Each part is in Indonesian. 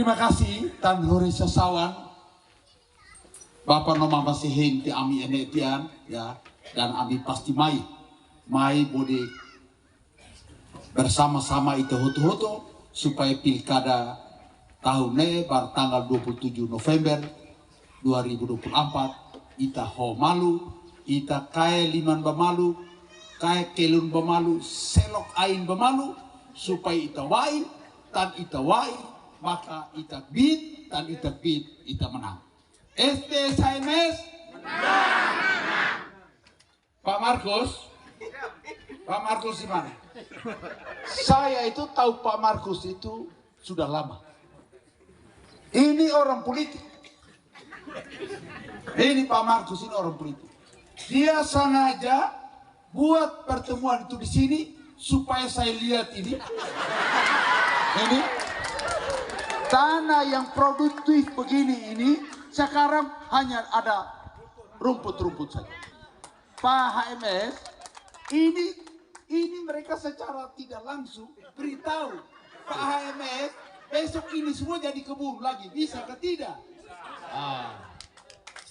Terima kasih Tan Hore Sasawan, Bapak Noma masih henti ami enetian ya, dan ami pasti mai bode bersama-sama itu hoto-hoto supaya pilkada tahun ini bar tanggal 27 November 2024 ita ho malu, ita kaya liman bamalu, kaya kelun bamalu, selok ain bamalu supaya ita wai tan ita wai maka ita beat tan ita beat ita menang. SPS HMS menang. Pak Markus di mana? Saya itu tahu Pak Markus itu sudah lama. Ini orang politik. Ini Pak Markus ini orang politik. Dia sengaja buat pertemuan itu di sini supaya saya lihat ini tanah yang produktif begini ini sekarang hanya ada rumput-rumput saja. Pak HMS ini mereka secara tidak langsung beritahu Pak HMS besok ini semua jadi kebun lagi, bisa ke tidak?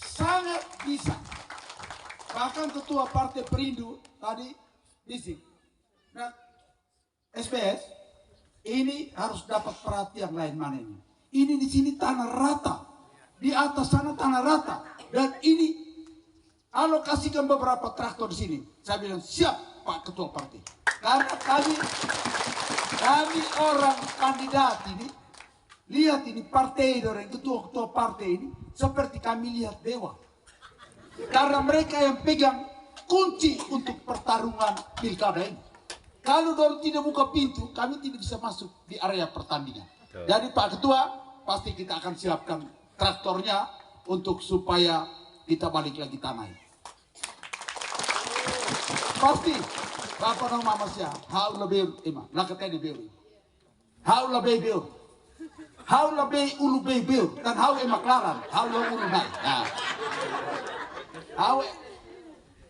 Sangat bisa. Bahkan ketua partai Perindo tadi bisik. Nah, SPS ini harus dapat perhatian lain mana ini. Ini di sini tanah rata, di atas sana tanah rata, dan ini alokasikan beberapa traktor di sini. Saya bilang siap Pak Ketua Partai. Karena kami orang kandidat ini, lihat ini partai orang ketua partai ini seperti kami lihat dewa. Karena mereka yang pegang kunci untuk pertarungan pilkada ini. Kalau dorong tidak buka pintu, kami tidak bisa masuk di area pertandingan. Jadi Pak Ketua, pasti kita akan siapkan traktornya untuk supaya kita balik lagi tanah ini. Pasti Bapak Nong Mamasya, hau lebih lakatnya di biru. Hau lebih biru. Hau lebih ulu biru dan hau emaklaran, hau ulu naik. Hau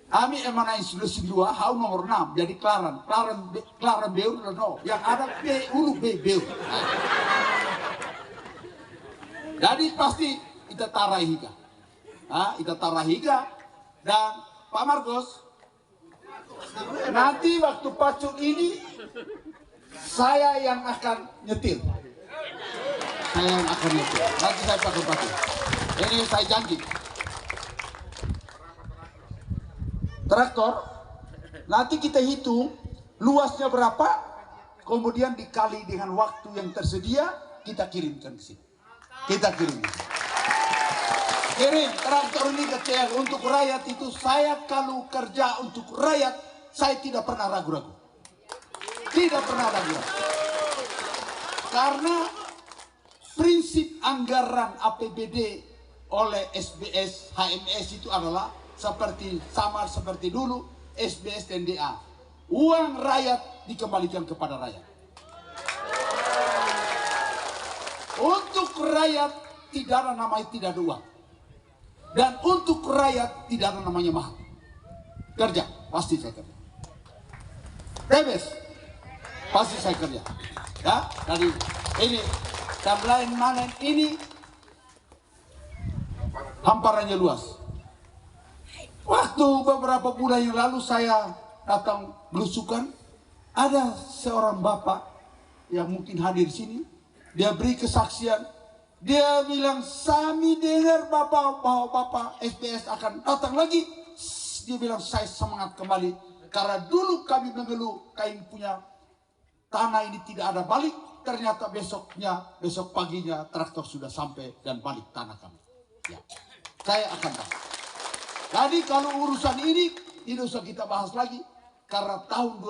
kami emang institusi 2, hau nomor 6, jadi Klaran Beur no, yang ada ulu Beur. Jadi pasti kita tarahiga. Kita tarahiga dan Pak Markus nanti waktu pacul ini saya yang akan nyetir. Nanti saya pakai pacul. Ini saya janji. Traktor, nanti kita hitung luasnya berapa, kemudian dikali dengan waktu yang tersedia, kita kirimkan ke sini. Kita kirim. Kirim traktor ini ke TL untuk rakyat itu. Saya kalau kerja untuk rakyat, saya tidak pernah ragu-ragu. Tidak pernah ragu-ragu. Karena prinsip anggaran APBD oleh SBS HMS itu adalah seperti dulu SBS dan DA. Uang rakyat dikembalikan kepada rakyat. Untuk rakyat tidak ada namanya tidak ada uang. Dan untuk rakyat tidak ada namanya mahal. Kerja, pasti saya kerja. Bebas, pasti saya kerja. Ya, dari ini dan lain manen ini hamparannya luas. Waktu beberapa bulan yang lalu saya datang belusukan, ada seorang bapak yang mungkin hadir di sini, dia beri kesaksian, dia bilang, "Sami dengar bapak SPS akan datang lagi." Dia bilang, "Saya semangat kembali karena dulu kami mengeluh kain punya tanah ini tidak ada balik, ternyata besok paginya traktor sudah sampai dan balik tanah kami." Ya, saya akan datang. Jadi kalau urusan ini tidak usah kita bahas lagi, karena tahun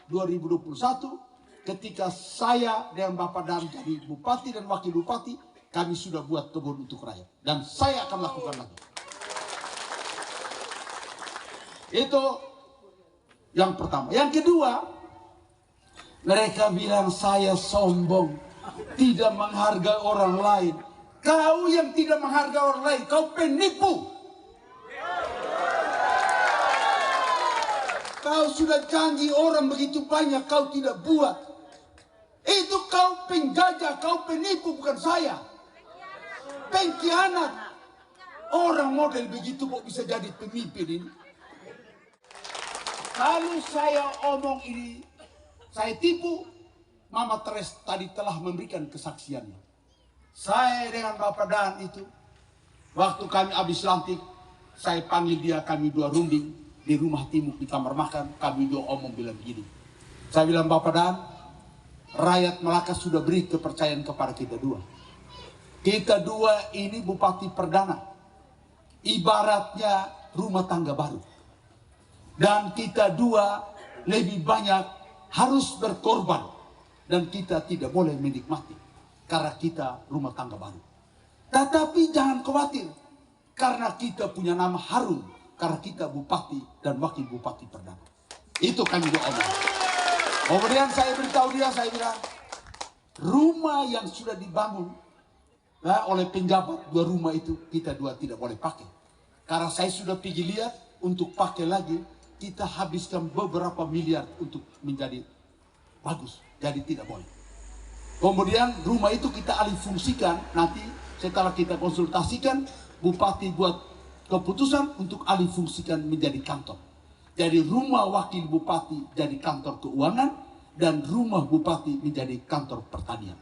2016-2021 ketika saya dan Bapak Dan jadi bupati dan wakil bupati, kami sudah buat kebun untuk rakyat dan saya akan lakukan lagi. Itu yang pertama. Yang kedua, mereka bilang saya sombong, tidak menghargai orang lain. Kau yang tidak menghargai orang lain, kau penipu. Kau sudah janji orang begitu banyak, kau tidak buat. Itu kau penjajah, kau penipu, bukan saya. Pengkhianat. Orang model begitu kok bisa jadi pemimpin ini? Kalau saya omong ini, saya tipu, Mama Teres tadi telah memberikan kesaksiannya. Saya dengan Bapak Dan itu, waktu kami habis lantik, saya panggil dia, kami dua runding di rumah Timur di kamar makan, kami dua omong bilang begini. Saya bilang, Bapak Dan, rakyat Melaka sudah beri kepercayaan kepada kita dua. Kita dua ini bupati perdana, ibaratnya rumah tangga baru. Dan kita dua lebih banyak harus berkorban. Dan kita tidak boleh menikmati. Karena kita rumah tangga baru. Tetapi jangan khawatir. Karena kita punya nama harum. Karena kita bupati dan wakil bupati perdana. Itu kami doa. Kemudian saya beritahu dia, saya bilang, rumah yang sudah dibangun oleh penjabat, dua rumah itu kita dua tidak boleh pakai. Karena saya sudah pergi lihat, untuk pakai lagi, kita habiskan beberapa miliar untuk menjadi bagus. Jadi tidak boleh. Kemudian rumah itu kita alih fungsikan, nanti setelah kita konsultasikan, bupati buat keputusan untuk alih fungsikan menjadi kantor. Jadi rumah wakil bupati jadi kantor keuangan, dan rumah bupati menjadi kantor pertanian.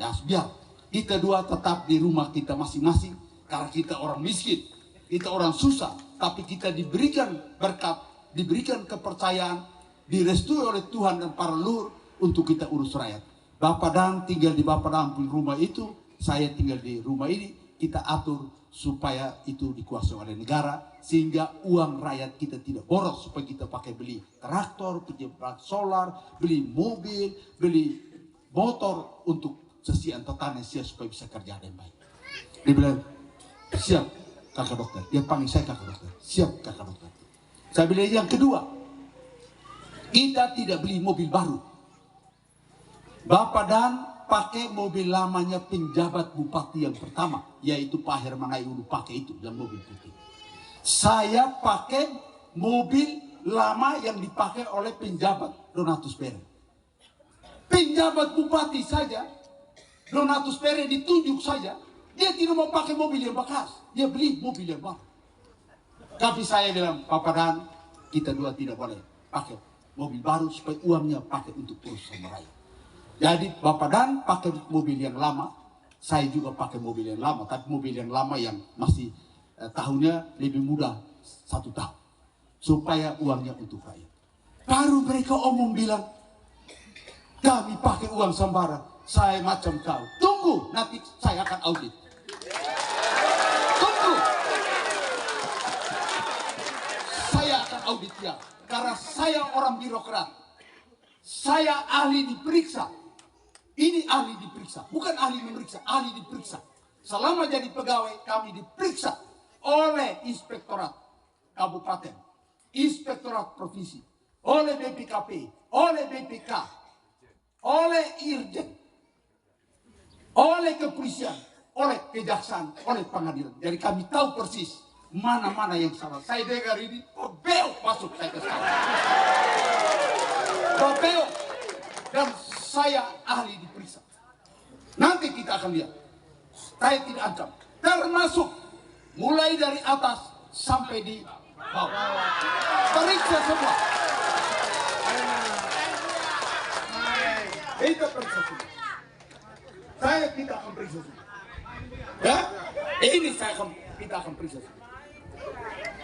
Ya, biar kita dua tetap di rumah kita masing-masing, karena kita orang miskin, kita orang susah, tapi kita diberikan berkat, diberikan kepercayaan, direstui oleh Tuhan dan para leluhur untuk kita urus rakyat. Bapak Dan tinggal di Bapak Dan punya rumah itu, saya tinggal di rumah ini, kita atur supaya itu dikuasai oleh negara, sehingga uang rakyat kita tidak boros, supaya kita pakai beli traktor, beli solar, beli mobil, beli motor untuk sesian tetangga supaya bisa kerja dengan baik. Dia bilang, siap kakak dokter. Dia panggil saya kakak dokter. Siap kakak dokter. Saya bilang yang kedua, kita tidak beli mobil baru. Bapak Dan pakai mobil lamanya penjabat bupati yang pertama, yaitu Pak Herman Ayulu pakai itu, yang mobil putih. Saya pakai mobil lama yang dipakai oleh penjabat Donatus Pere. Penjabat bupati saja, Donatus Pere ditunjuk saja, dia tidak mau pakai mobil yang bekas, dia beli mobil yang baru. Tapi saya bilang, Bapak Dan, kita dua tidak boleh pakai mobil baru supaya uangnya pakai untuk urusan rakyat. Jadi Bapak Dan pakai mobil yang lama, saya juga pakai mobil yang lama, tapi mobil yang lama yang masih tahunnya lebih muda 1 tahun, supaya uangnya untuk rakyat. Baru mereka omong bilang, kami pakai uang sembarang. Saya macam kau, tunggu nanti saya akan audit. Tunggu, saya akan audit ya, karena saya orang birokrat. Saya ahli diperiksa. Ini ahli diperiksa, bukan ahli memeriksa, ahli diperiksa. Selama jadi pegawai kami diperiksa oleh inspektorat kabupaten, inspektorat provinsi, oleh BPKP, oleh BPK, oleh Irjen, oleh kepolisian, oleh kejaksaan, oleh pengadilan. Jadi kami tahu persis mana-mana yang salah. Saya dengar ini, beo masuk saya ke sana. Beo, dan saya ahli diperiksa. Nanti kita akan lihat. Saya tidak ancam, termasuk mulai dari atas sampai di bawah. Periksa semua. Kita periksa semua. Kita akan periksa semua. Ya, ini kita akan periksa semua.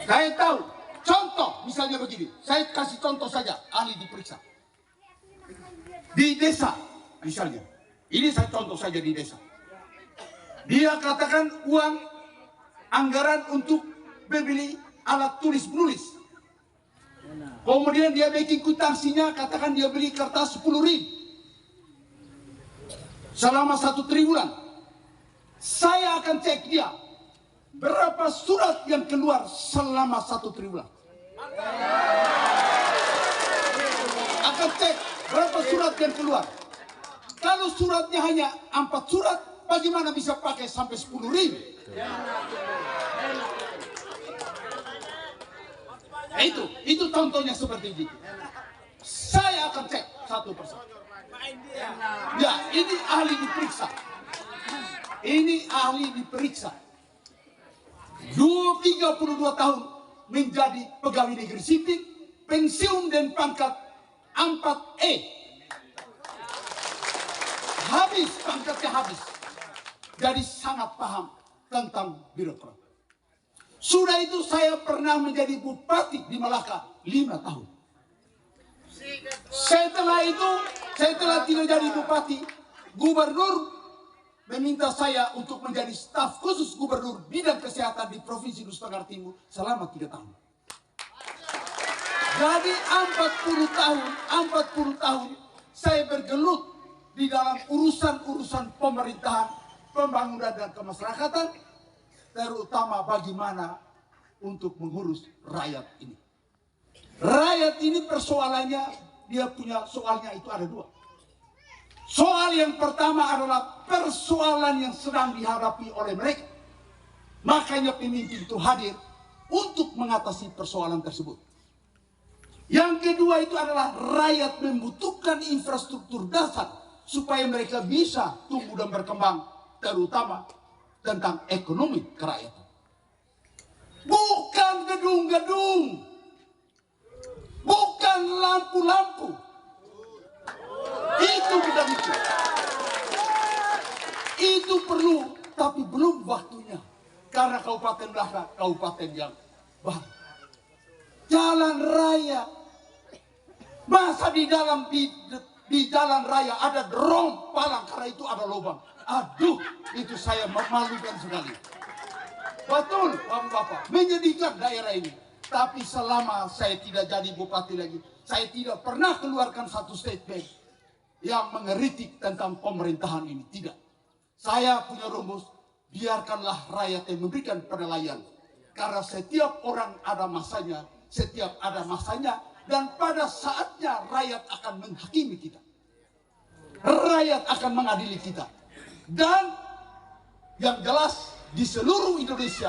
Saya tahu. Contoh, misalnya begini. Saya kasih contoh saja, ahli diperiksa. Di desa, misalnya. Ini saya contoh saja di desa. Dia katakan uang anggaran untuk membeli alat tulis menulis. Kemudian dia bikin kwitansinya, katakan dia beli kertas 10.000 selama 1 triwulan. Saya akan cek dia berapa surat yang keluar selama 1 triwulan. Akan cek berapa surat yang keluar. Kalau suratnya hanya 4 surat, bagaimana bisa pakai sampai 10.000? Itu contohnya seperti itu. Saya akan cek satu persatu. Ya, ini ahli diperiksa. Ini ahli diperiksa. 32 tahun menjadi pegawai negeri sipil, pensiun dan pangkat 4E. Habis, pangkatnya habis. Jadi sangat paham tentang birokrat. Sudah itu saya pernah menjadi bupati di Malaka 5 tahun. Setelah itu, setelah tidak jadi bupati, gubernur meminta saya untuk menjadi staf khusus gubernur bidang kesehatan di Provinsi Nusa Tenggara Timur selama 3 tahun. Jadi 40 tahun saya bergelut di dalam urusan-urusan pemerintahan, pembangunan dan kemasyarakatan, terutama bagaimana untuk mengurus rakyat ini. Rakyat ini persoalannya, dia punya soalnya itu ada 2. Soal yang pertama adalah persoalan yang sedang dihadapi oleh mereka. Makanya pemimpin itu hadir untuk mengatasi persoalan tersebut. Yang kedua itu adalah rakyat membutuhkan infrastruktur dasar supaya mereka bisa tumbuh dan berkembang, terutama tentang ekonomi kerakyatan. Bukan gedung-gedung, bukan lampu-lampu. Itu bukan itu. Itu perlu, tapi belum waktunya. Karena Kabupaten Malaka, kabupaten yang baru. Jalan raya, masa di jalan raya ada drom palang karena itu ada lubang. Aduh, itu saya memalukan sekali. Betul, Bapak-bapak, menyedihkan daerah ini. Tapi selama saya tidak jadi bupati lagi, saya tidak pernah keluarkan satu statement yang mengeritik tentang pemerintahan ini. Tidak. Saya punya rumus, biarkanlah rakyat yang memberikan penilaian. Karena setiap orang ada masanya, setiap ada masanya, dan pada saatnya rakyat akan menghakimi kita. Rakyat akan mengadili kita. Dan yang jelas di seluruh Indonesia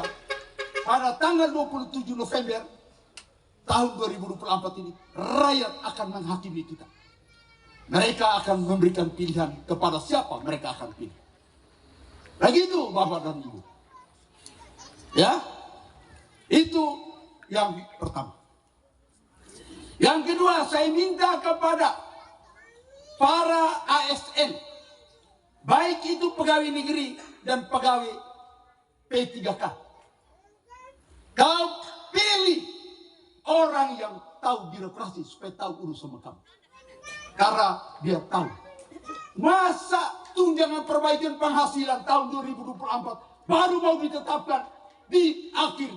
pada tanggal 27 November tahun 2024 ini rakyat akan menghakimi kita. Mereka akan memberikan pilihan kepada siapa mereka akan pilih. Begitu Bapak dan Ibu. Ya, itu yang pertama. Yang kedua, saya minta kepada para ASN, baik itu pegawai negeri dan pegawai P3K. Kau pilih orang yang tahu birokrasi supaya tahu urus sama kamu. Karena dia tahu. Masa tunjangan perbaikan penghasilan tahun 2024 baru mau ditetapkan di akhir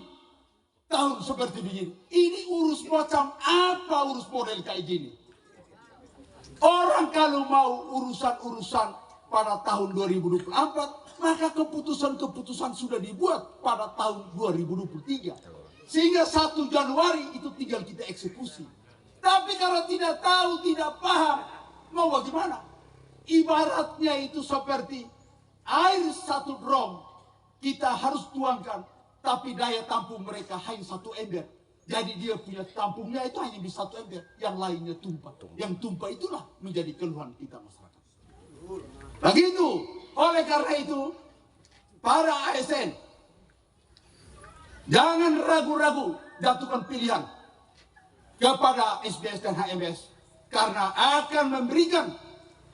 tahun seperti begini. Ini urus macam apa, urus model kayak gini? Orang kalau mau urusan-urusan pada tahun 2024, maka keputusan-keputusan sudah dibuat pada tahun 2023. Sehingga 1 Januari itu tinggal kita eksekusi. Tapi kalau tidak tahu, tidak paham, mau bagaimana? Ibaratnya itu seperti air 1 drum, kita harus tuangkan, tapi daya tampung mereka hanya 1 ember. Jadi dia punya tampungnya itu hanya bisa 1 ember, yang lainnya tumpah. Yang tumpah itulah menjadi keluhan kita masyarakat. Begitu. Oleh karena itu, para ASN, jangan ragu-ragu jatuhkan pilihan kepada SBS dan HMS, karena akan memberikan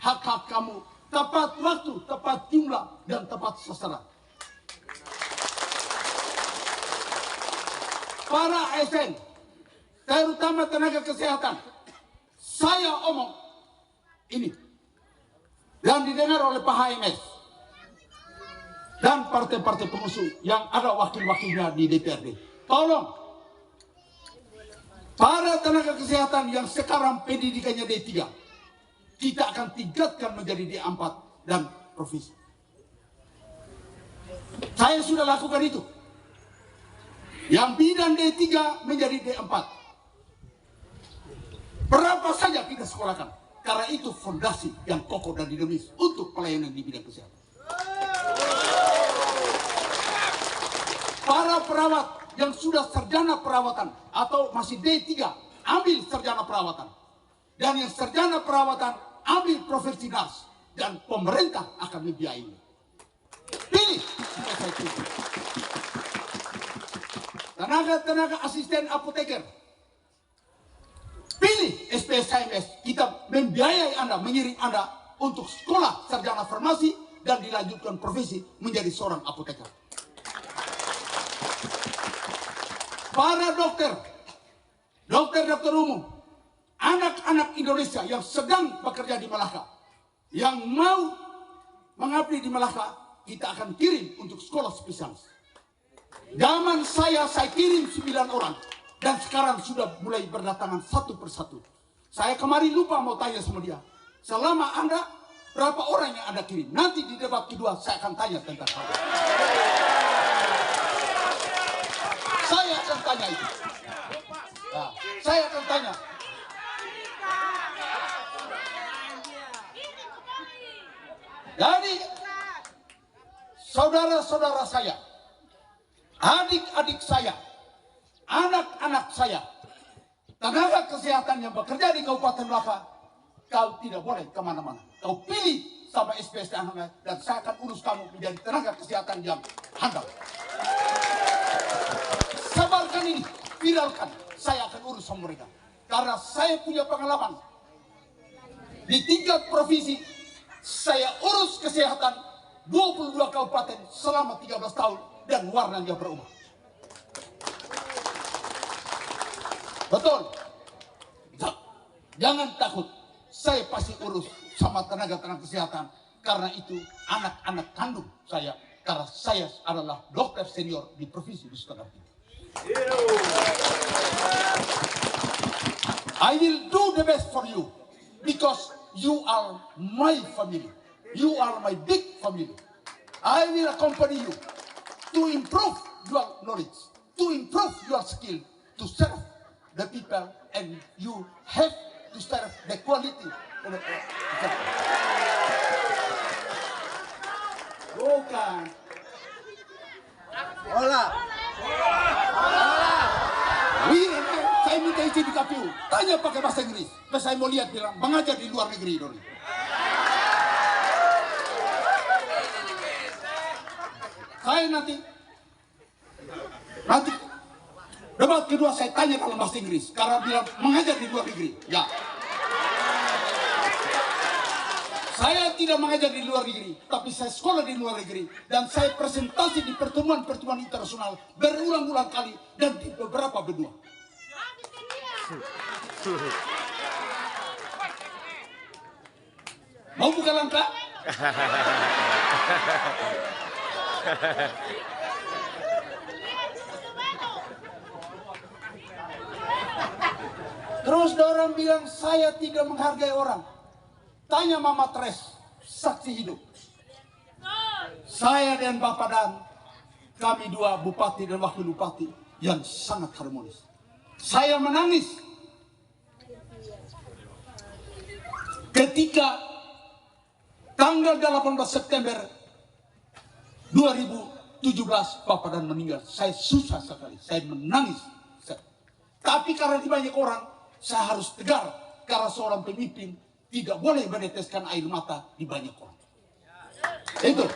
hak-hak kamu tepat waktu, tepat jumlah, dan tepat sasaran. Para ASN, terutama tenaga kesehatan, saya omong ini dan didengar oleh Pak HMS dan partai-partai pengusung yang ada wakil-wakilnya di DPRD. Tolong, para tenaga kesehatan yang sekarang pendidikannya D3, kita akan tingkatkan menjadi D4 dan provinsi. Saya sudah lakukan itu. Yang bidang D3 menjadi D4. Berapa saja kita sekolahkan. Karena itu fondasi yang kokoh dan dinamis untuk pelayanan di bidang kesehatan. Para perawat yang sudah sarjana perawatan atau masih D3, ambil sarjana perawatan. Dan yang sarjana perawatan, ambil profesi nurse dan pemerintah akan membiayainya. Pilih supaya saya pilih. Tenaga asisten apoteker. Pilih SPSKMS, kita membiayai Anda, mengirim Anda untuk sekolah sarjana farmasi dan dilanjutkan profesi menjadi seorang apoteker. Para dokter umum, anak-anak Indonesia yang sedang bekerja di Malaka, yang mau mengabdi di Malaka, kita akan kirim untuk sekolah spesialis. Zaman saya kirim 9 orang. Dan sekarang sudah mulai berdatangan satu persatu. Saya kemarin lupa mau tanya sama dia. Selama Anda, berapa orang yang Anda kirim? Nanti di debat kedua saya akan tanya tentang hal itu. Saya akan tanya itu. Nah, saya akan tanya. Jadi, saudara-saudara saya, adik-adik saya, anak-anak saya, tenaga kesehatan yang bekerja di Kabupaten Malaka, kau tidak boleh kemana-mana. Kau pilih sama SPS dan saya akan urus kamu menjadi tenaga kesehatan yang handal. Sebarkan ini, viralkan. Saya akan urus sama mereka. Karena saya punya pengalaman. Di tingkat provinsi, saya urus kesehatan 22 kabupaten selama 13 tahun dan warnanya berubah. Betul. Jangan takut. Saya pasti urus sama tenaga-tenaga kesehatan. Karena itu anak-anak kandung saya. Karena saya adalah dokter senior di Provinsi Nusa Tenggara Timur. I will do the best for you. Because you are my family. You are my big family. I will accompany you to improve your knowledge. To improve your skill. To serve the people, and you have to serve the quality. Bukan. Hola. Saya minta izin di KPU. Tanya pakai bahasa Inggris. Saya mau lihat bilang mengajar di luar negeri dulu. Saya nanti debat kedua saya tanya dalam bahasa Inggris karena bilang mengajar di luar negeri. Ya. Saya tidak mengajar di luar negeri, tapi saya sekolah di luar negeri dan saya presentasi di pertemuan-pertemuan internasional berulang-ulang kali dan di beberapa benua. Mau buka langkah? Terus orang bilang saya tidak menghargai orang. Tanya Mama Tres, saksi hidup. Saya dan Bapak Dan, kami dua bupati dan wakil bupati yang sangat harmonis. Saya menangis ketika tanggal 18 September 2017 Bapak Dan meninggal. Saya susah sekali, saya menangis. Tapi karena di banyak orang, saya harus tegar karena seorang pemimpin tidak boleh meneteskan air mata di banyak orang. Itu.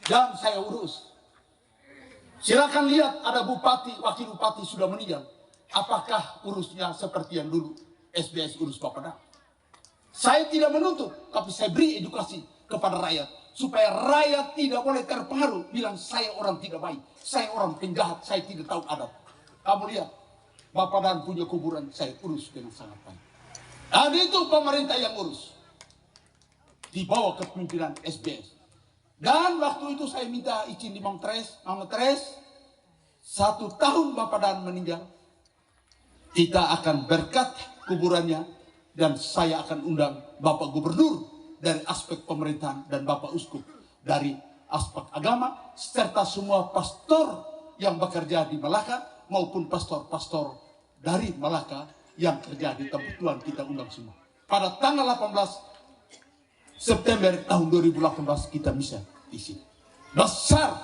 Dan saya urus. Silakan lihat ada bupati, wakil bupati sudah meninggal. Apakah urusnya seperti yang dulu SBS urus Bapak Dan? Saya tidak menuntut, tapi saya beri edukasi kepada rakyat supaya rakyat tidak boleh terpengaruh bilang saya orang tidak baik, saya orang penjahat, saya tidak tahu adat. Kamu lihat, Bapak Dan punya kuburan, saya urus dengan sangat baik. Dan itu pemerintah yang urus. Di bawah kepemimpinan SBS. Dan waktu itu saya minta izin di Mama Tres, 1 tahun Bapak Dan meninggal, kita akan berkat kuburannya, dan saya akan undang Bapak Gubernur dari aspek pemerintahan dan Bapak Uskup dari aspek agama, serta semua pastor yang bekerja di Malaka, maupun pastor-pastor dari Malaka yang kerja di tempat Tuhan, kita undang semua. Pada tanggal 18 September tahun 2018 kita bisa di sini. Besar.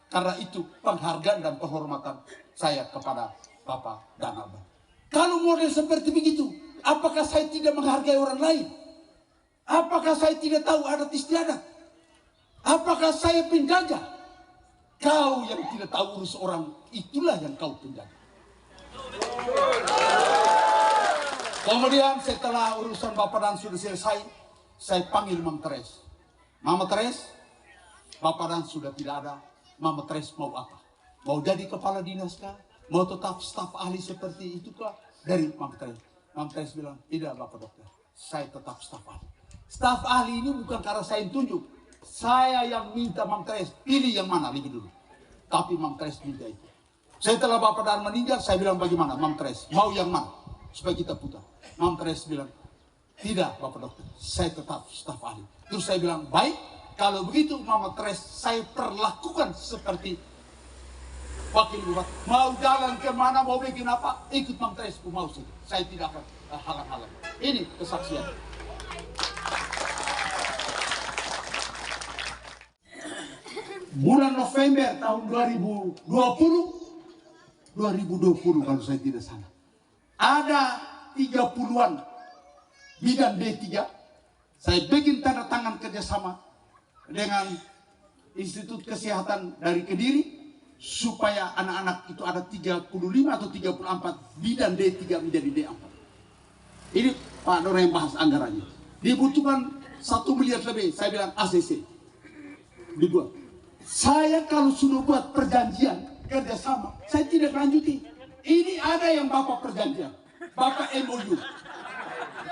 Karena itu penghargaan dan penghormatan saya kepada Bapak Dan Alban. Kalau model seperti begitu, Apakah saya tidak menghargai orang lain? Apakah saya tidak tahu adat istiadat? Apakah saya penjajah? Kau yang tidak tahu urus orang, itulah yang kau penjajah. Kemudian setelah urusan Bapak Dan sudah selesai, saya panggil Mama Teres. Mama Teres, Bapak Dan sudah tidak ada. Mama Teres mau apa? Mau jadi kepala dinas kah? Mau tetap staf ahli seperti itu kah? Dari Mama Teres. Mama Teres bilang, tidak Bapak Dokter, saya tetap staf ahli. Staf ahli ini bukan karena saya yang tunjuk. Saya yang minta Mama Teres, pilih yang mana lebih dulu. Tapi Mama Teres minta itu. Setelah Bapak Dan meninggal, saya bilang bagaimana Mama Teres, mau yang mana? Supaya kita putar. Mama Teres bilang, tidak Bapak Dokter, saya tetap staf ahli. Terus saya bilang, baik, kalau begitu Mama Teres saya perlakukan seperti wakil bupati. Mau jalan kemana, mau bikin apa, ikut Mama Teres, mau saja. Saya tidak akan halang-halang. Ini kesaksian. Bulan November tahun 2020 kalau saya tidak salah. Ada 30-an bidan D3. Saya bikin tanda tangan kerjasama dengan Institut Kesehatan dari Kediri supaya anak-anak itu ada 35 atau 34 bidan D3 menjadi D4. Ini Pak Nur yang bahas anggarannya. Dibutuhkan 1 miliar lebih. Saya bilang ACC dibuat. Saya kalau sudah buat perjanjian kerjasama, saya tidak lanjuti. Ini ada yang Bapak perjanjian, Bapak MOU,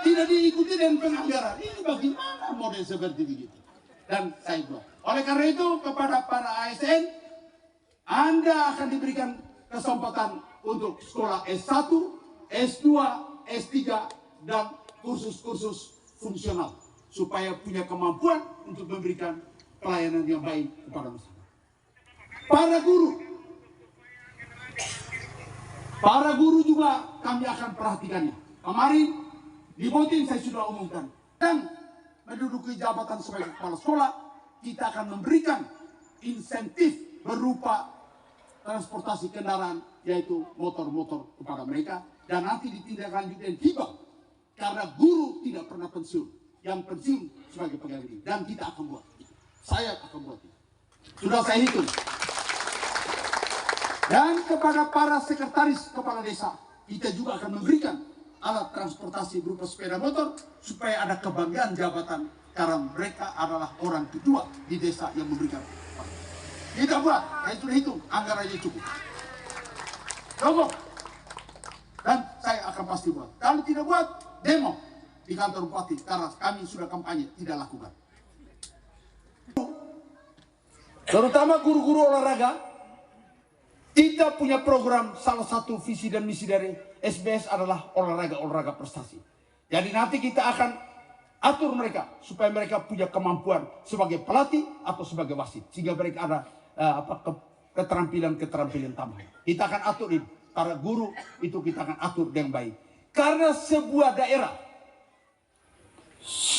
tidak diikuti dengan penganggaran. Ini bagaimana model seperti begitu? Dan saya buat. Oleh karena itu kepada para ASN, Anda akan diberikan kesempatan untuk sekolah S1, S2, S3 dan kursus-kursus fungsional supaya punya kemampuan untuk memberikan pelayanan yang baik kepada masyarakat. Para guru juga kami akan perhatikannya. Kemarin di voting saya sudah umumkan. Dan menduduki jabatan sebagai kepala sekolah, kita akan memberikan insentif berupa transportasi kendaraan, yaitu motor-motor kepada mereka. Dan nanti ditindaklanjuti dan hibah. Karena guru tidak pernah pensiun. Yang pensiun sebagai pegawai negeri. Dan kita akan buat. Saya akan buat itu. Sudah saya hitung. Dan kepada para sekretaris kepala desa, kita juga akan memberikan alat transportasi berupa sepeda motor supaya ada kebanggaan jabatan karena mereka adalah orang kedua di desa yang memberikan. Kita buat, saya sudah hitung, anggarannya cukup. Cukup. Dan saya akan pasti buat. Kalau tidak buat, demo di kantor bupati karena kami sudah kampanye tidak lakukan. Terutama guru-guru olahraga, kita punya program, salah satu visi dan misi dari SBS adalah olahraga prestasi. Jadi nanti kita akan atur mereka supaya mereka punya kemampuan sebagai pelatih atau sebagai wasit, sehingga mereka ada keterampilan tambahan. Kita akan atur ini. Para guru itu kita akan atur dengan baik. Karena sebuah daerah,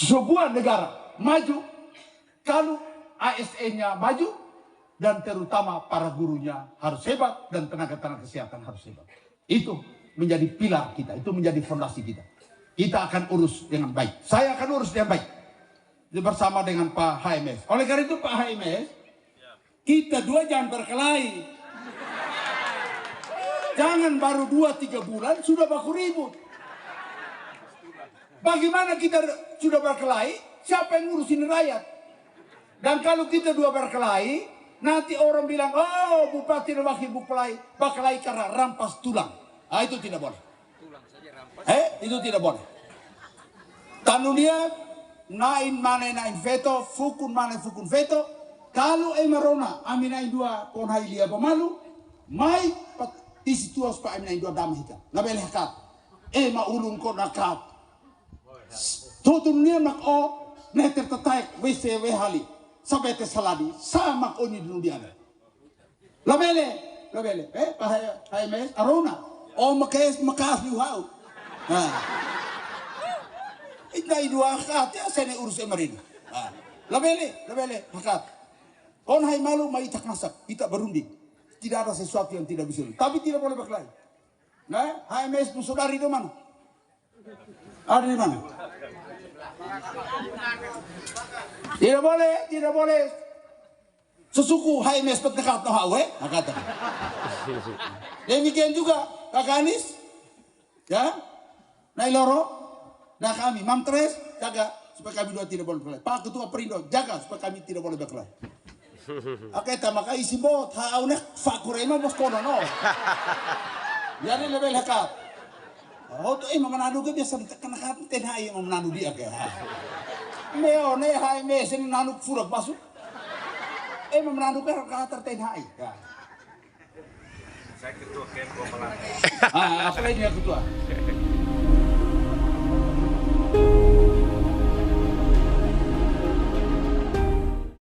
sebuah negara maju kalau ASN-nya maju, dan terutama para gurunya harus hebat dan tenaga-tenaga kesehatan harus hebat. Itu menjadi pilar kita, itu menjadi fondasi kita. Kita akan urus dengan baik. Saya akan urus dengan baik bersama dengan Pak HMS. Oleh karena itu Pak HMS, kita dua jangan berkelahi. Jangan baru 2-3 bulan sudah baku ribut. Bagaimana kita sudah berkelahi? Siapa yang ngurusin rakyat? Dan kalau kita dua berkelahi, nanti orang bilang, oh bupati dan wakil bupati berkelahi karena rampas tulang. Ah, itu tidak boleh. Itu tidak boleh. Tanunia nain mana nain veto, fukun mana fukun veto. Kalau emarona aminain dua ponhai lia pemalu, mai tisi tuas pa aminain dua damhita. Nabel hakat. Maulun ko nakat. Tutunia nak o neter tatai wese wehali. Sampai tersaladi sama konyi dulu dia. Labele, Pak HMS Arona. Oh makas liuhau. Itna dua hakat ya saya urus emarin. Labele hakat. On hai malu mai tak nasak, kita berunding. Tidak ada sesuatu yang tidak bisa. Tapi tidak boleh berkelahi. Nah, HMS saudari itu mana? Ada di mana? Tidak boleh. Sesuku hai mes petekat no hawe, kata. Demikian juga Kakak Anis, ya, Nailoro, dan kami, Mam Tres, jaga supaya kami dua tidak boleh berkelahi. Pak Ketua Perindo, jaga supaya kami tidak boleh berkelahi. Oke, maka isi bot, haunek fakurema bos kono no. Jadi lebih lekat. Oh tuh Manado ke biasa kena ten hai Manado dia ke. Meo ne hai me sen nanuk furak masuk. Manado ke kata ten hai. Saya ketua Kempo Melaka. Apa ini ya ketua?